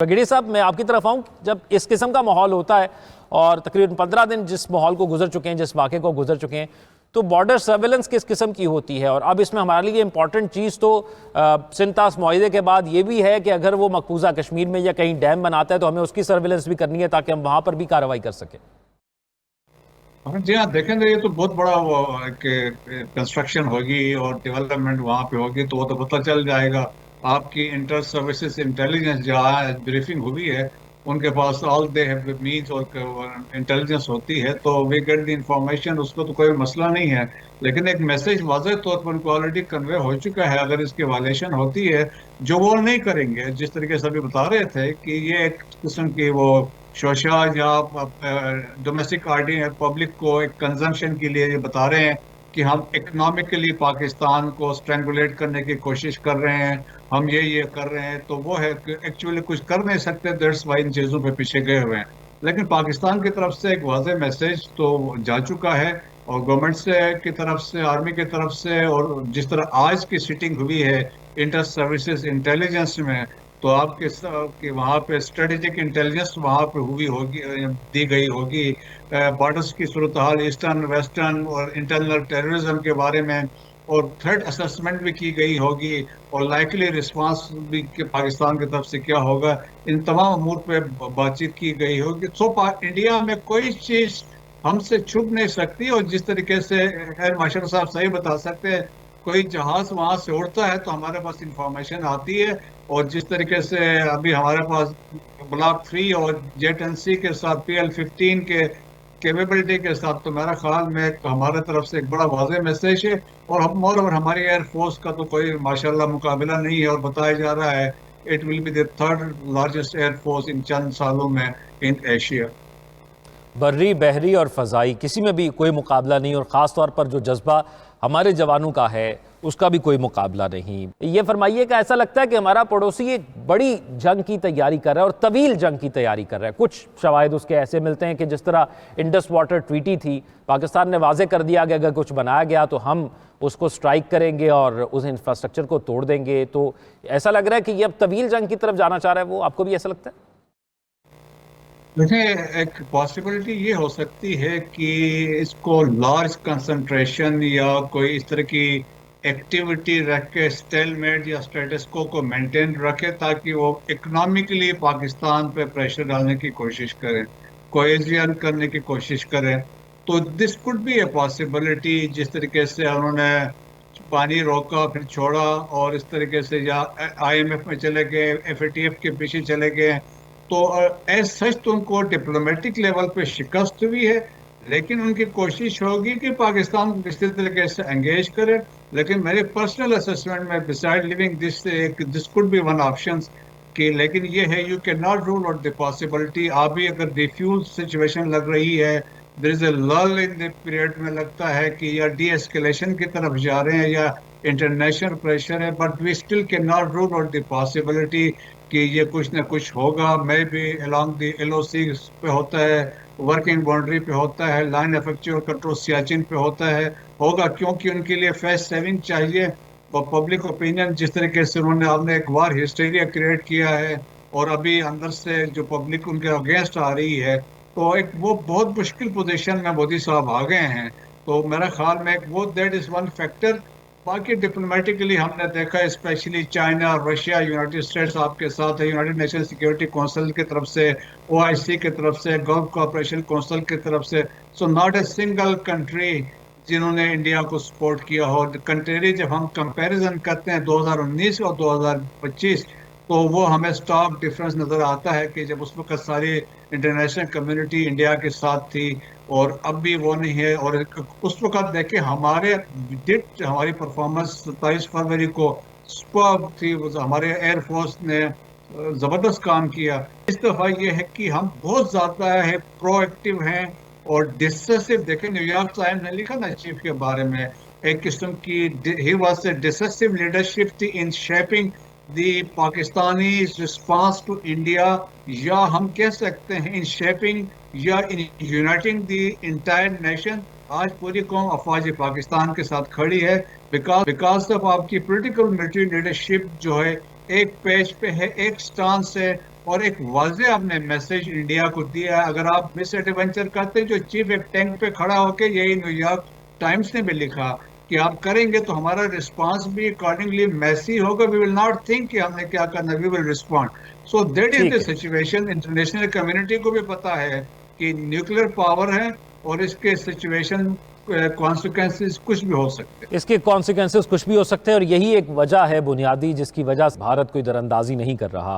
بگڑی صاحب میں آپ کی طرف آؤں. جب اس قسم کا ماحول ہوتا ہے اور تقریباً 15 دن جس ماحول کو گزر چکے ہیں، جس واقعے کو گزر چکے ہیں، تو بارڈر سرویلنس کس قسم کی ہوتی ہے؟ اور اب اس میں ہمارے لیے امپورٹنٹ چیز تو سنتاس معاہدے کے بعد یہ بھی ہے کہ اگر وہ مقبوضہ کشمیر میں یا کہیں ڈیم بناتا ہے تو ہمیں اس کی سرویلنس بھی کرنی ہے تاکہ ہم وہاں پر بھی کارروائی کر سکیں. جی ہاں، دیکھیں گے یہ تو بہت بڑا کنسٹرکشن ہوگی اور ڈیولپمنٹ وہاں پہ ہوگی تو وہ تو پتہ چل جائے گا. آپ کی انٹر سروسز انٹیلیجنس جہاں بریفنگ ہوئی ہے ان کے پاس آل دے ہیو مینس اور انٹیلیجنس ہوتی ہے تو وی گیٹ دی انفارمیشن. اس کو تو کوئی مسئلہ نہیں ہے، لیکن ایک میسج واضح طور پر ان کو آلریڈی کنوے ہو چکا ہے. اگر اس کی وائلیشن ہوتی ہے جو وہ نہیں کریں گے، جس طریقے سے ابھی بتا رہے تھے کہ یہ ایک قسم کی وہ شوشا یا ڈومیسٹک آرڈی پبلک کو ایک کنزمپشن کے لیے یہ بتا رہے ہیں کہ ہم اکنامکلی پاکستان کو اسٹرینگولیٹ کرنے کی کوشش کر رہے ہیں، ہم یہ کر رہے ہیں. تو وہ ہے کہ ایکچولی کچھ کر نہیں سکتے، دیٹس وائی ان چیزوں پہ پیچھے گئے ہوئے ہیں. لیکن پاکستان کی طرف سے ایک واضح میسج تو جا چکا ہے، اور گورنمنٹ کی طرف سے، آرمی کی طرف سے، اور جس طرح آج کی سیٹنگ ہوئی ہے انٹر سروسز انٹیلیجنس میں، تو آپ کے وہاں پہ اسٹریٹجک انٹیلیجنس وہاں پہ ہوئی ہوگی، دی گئی ہوگی. بارڈرز کی صورتحال ایسٹرن ویسٹرن اور انٹرنل ٹیررزم کے بارے میں، اور تھریٹ اسسمنٹ بھی کی گئی ہوگی، اور لائکلی رسپانس بھی کہ پاکستان کی طرف سے کیا ہوگا. ان تمام امور پہ بات چیت کی گئی ہوگی. سو انڈیا میں کوئی چیز ہم سے چھپ نہیں سکتی. اور جس طریقے سے خیر ماشاء صاحب صحیح بتا سکتے ہیں، کوئی جہاز وہاں سے اڑتا ہے تو ہمارے پاس انفارمیشن آتی ہے. اور جس طریقے سے ابھی ہمارے پاس بلاک 3 اور JTNC کے ساتھ PL-15 کے کیپیبلٹی کے ساتھ، تو میرا خیال میں ہمارے طرف سے ایک بڑا واضح میسیج ہے. اور ہماری ایئر فورس کا تو کوئی ماشاءاللہ مقابلہ نہیں ہے، اور بتایا جا رہا ہے it will be the third largest air force ان چند سالوں میں ان ایشیا. بری، بحری اور فضائی کسی میں بھی کوئی مقابلہ نہیں، اور خاص طور پر جو جذبہ ہمارے جوانوں کا ہے اس کا بھی کوئی مقابلہ نہیں. یہ فرمائیے کہ ایسا لگتا ہے کہ ہمارا پڑوسی ایک بڑی جنگ کی تیاری کر رہا ہے اور طویل جنگ کی تیاری کر رہا ہے. کچھ شواہد اس کے ایسے ملتے ہیں کہ جس طرح انڈس واٹر ٹریٹی تھی، پاکستان نے واضح کر دیا کہ اگر کچھ بنایا گیا تو ہم اس کو سٹرائک کریں گے اور اس انفراسٹرکچر کو توڑ دیں گے. تو ایسا لگ رہا ہے کہ یہ اب طویل جنگ کی طرف جانا چاہ رہا ہے. وہ آپ کو بھی ایسا لگتا ہے؟ دیکھیں، ایک پاسبلٹی یہ ہو سکتی ہے کہ اس کو لارج کنسنٹریشن یا کوئی اس طرح کی ایکٹیویٹی رکھ کے اسٹیل میٹ یا اسٹیٹس کو مینٹین رکھے تاکہ وہ اکنامکلی پاکستان پہ پریشر ڈالنے کی کوشش کریں، کوئیزین کرنے کی کوشش کریں. تو دس کوڈ بی اے پاسبلٹی. جس طریقے سے انہوں نے پانی روکا پھر چھوڑا، اور اس طریقے سے یا IMF میں چلے گئے، FATF کے پیچھے چلے گئے، تو ایز سچ تو ان کو ڈپلومیٹک لیول پہ شکست ہوئی ہے. لیکن ان کی کوشش ہوگی کہ پاکستان کو کسی طریقے سے انگیج کرے. لیکن میرے پرسنل اسسمنٹ میں beside leaving this could be one option کہ، لیکن یہ ہے you can not rule out the possibility. ابھی اگر ڈیفیوز سچویشن لگ رہی ہے، دیر از اے لل ان دی پیریڈ میں لگتا ہے کہ یا ڈی ایسکیلیشن کی طرف جا رہے ہیں یا انٹرنیشنل پریشر ہے، but we still can not rule out the possibility کہ یہ کچھ نہ کچھ ہوگا. میں بھی along دی LOC پہ ہوتا ہے، ورکنگ باؤنڈری پہ ہوتا ہے، line of actual control Siachen پہ ہوتا ہے، ہوگا کیونکہ ان کے لیے فیس سیونگ چاہیے. اور پبلک اوپینین جس طریقے سے آپ نے ایک وار ہسٹیریا کریٹ کیا ہے، اور ابھی اندر سے جو پبلک ان کے اگینسٹ آ رہی ہے، تو ایک وہ بہت مشکل پوزیشن میں مودی صاحب آ گئے ہیں. تو میرا خیال میں وہ دیٹ از ون فیکٹر. باقی ڈپلومیٹکلی ہم نے دیکھا specially China, Russia, United States آپ کے ساتھ ہے، یونائٹڈ نیشن سیکورٹی کونسل کی طرف سے، OIC کی طرف سے، گلف کوآپریشن کونسل کی طرف سے. So not a single country جنہوں نے انڈیا کو سپورٹ کیا ہو. کنٹری جب ہم کمپیریزن کرتے ہیں 2019 اور 2025، تو وہ ہمیں اسٹارک ڈفرنس نظر آتا ہے کہ جب اس وقت ساری انٹرنیشنل کمیونٹی انڈیا کے ساتھ تھی اور اب بھی وہ نہیں ہے. اور اس وقت دیکھیں ہماری پرفارمنس 27 فروری کو سپرب تھی. ہمارے ایئر فورس نے زبردست کام کیا. اس دفعہ یہ ہے کہ ہم بہت زیادہ پرو ایکٹیو ہیں اور ڈسیسو. دیکھیں نیو یارک ٹائمز نے لکھا نا چیف کے بارے میں، ایک قسم کی ہی واز اے ڈسیسو لیڈرشپ تھی in shaping the Pakistani response to India, یا ہم کہہ سکتے ہیں ان شیپنگ یا in uniting the entire nation. آج پوری قوم افواج پاکستان کے ساتھ کھڑی ہے بیکاز آف آپ کی پولیٹیکل ملٹری لیڈرشپ جو ہے ایک پیج پہ ہے، ایک سٹانس ہے. اور ایک واضح آپ نے میسج انڈیا کو دیا ہے. اگر آپ مس ایڈونچر کرتے جو چیف ایک ٹینک پہ کھڑا ہو کے, یہی نیو یارک ٹائمز نے بھی لکھا کہ آپ کریں گے تو ہمارا رسپانس بھی اکارڈنگلی میسی ہوگا. وی ول ناٹ تھنک کہ ہم نے کیا کرنا, وی will respond. So that is ٹھیک دا ہے. سچویشن. انٹرنیشنل کمیونٹی کو بھی پتا ہے کہ نیوکلیر پاور ہے اور اس کے سچویشن کانسیکوینسز کچھ بھی ہو سکتے ہیں. اس کے کانسیکوینسز کچھ بھی ہو سکتے ہیں, اور یہی ایک وجہ ہے بنیادی جس کی وجہ سے بھارت کوئی در اندازی نہیں کر رہا.